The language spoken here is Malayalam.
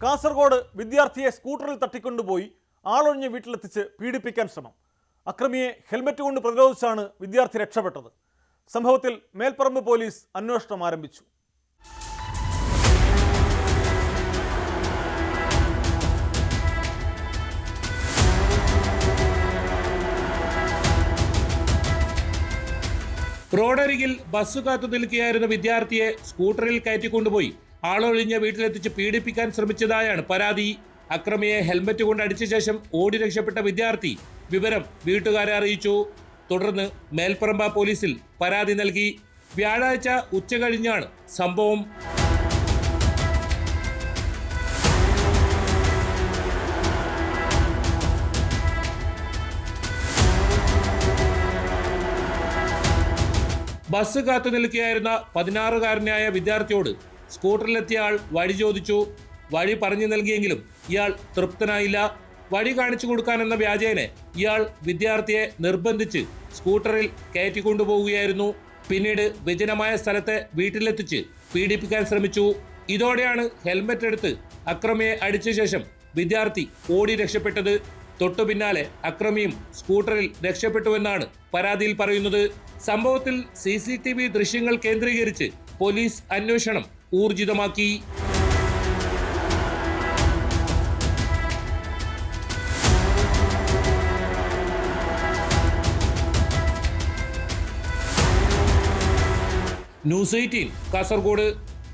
കാസർഗോഡ് വിദ്യാർത്ഥിയെ സ്കൂട്ടറിൽ തട്ടിക്കൊണ്ടുപോയി ആളൊഴിഞ്ഞ വീട്ടിലെത്തിച്ച് പീഡിപ്പിക്കാൻ ശ്രമം. അക്രമിയെ ഹെൽമറ്റ് കൊണ്ട് പ്രതിരോധിച്ചാണ് വിദ്യാർത്ഥി രക്ഷപ്പെട്ടത്. സംഭവത്തിൽ മേൽപ്പറമ്പ് പോലീസ് അന്വേഷണം ആരംഭിച്ചു. റോഡരികിൽ ബസ് കാത്തു നിൽക്കുകയായിരുന്ന വിദ്യാർത്ഥിയെ സ്കൂട്ടറിൽ കയറ്റിക്കൊണ്ടുപോയി ആളൊഴിഞ്ഞ വീട്ടിലെത്തിച്ച് പീഡിപ്പിക്കാൻ ശ്രമിച്ചതായാണ് പരാതി. അക്രമിയെ ഹെൽമറ്റ് കൊണ്ട് അടിച്ച ശേഷം ഓടി രക്ഷപ്പെട്ട വിദ്യാർത്ഥി വിവരം വീട്ടുകാരെ അറിയിച്ചു. തുടർന്ന് മേൽപ്പറമ്പ പോലീസിൽ പരാതി നൽകി. വ്യാഴാഴ്ച ഉച്ചകഴിഞ്ഞാണ് സംഭവം. ബസ് കാത്തു നിൽക്കുകയായിരുന്ന 16-കാരനായ വിദ്യാർത്ഥിയോട് സ്കൂട്ടറിലെത്തിയ ആൾ വഴി ചോദിച്ചു. വഴി പറഞ്ഞു നൽകിയെങ്കിലും ഇയാൾ തൃപ്തനായില്ല. വഴി കാണിച്ചു കൊടുക്കാനെന്ന വ്യാജേന ഇയാൾ വിദ്യാർത്ഥിയെ നിർബന്ധിച്ച് സ്കൂട്ടറിൽ കയറ്റിക്കൊണ്ടുപോവുകയായിരുന്നു. പിന്നീട് വിജനമായ സ്ഥലത്തെ വീട്ടിലെത്തിച്ച് പീഡിപ്പിക്കാൻ ശ്രമിച്ചു. ഇതോടെയാണ് ഹെൽമറ്റ് എടുത്ത് അക്രമിയെ അടിച്ച ശേഷം വിദ്യാർത്ഥി ഓടി രക്ഷപ്പെട്ടത്. തൊട്ടു പിന്നാലെ അക്രമിയും സ്കൂട്ടറിൽ രക്ഷപ്പെട്ടുവെന്നാണ് പരാതിയിൽ പറയുന്നത്. സംഭവത്തിൽ CCTV ദൃശ്യങ്ങൾ കേന്ദ്രീകരിച്ച് പോലീസ് അന്വേഷണം ഊർജിതമാക്കി. ന്യൂസ് 18 കാസർഗോഡ്.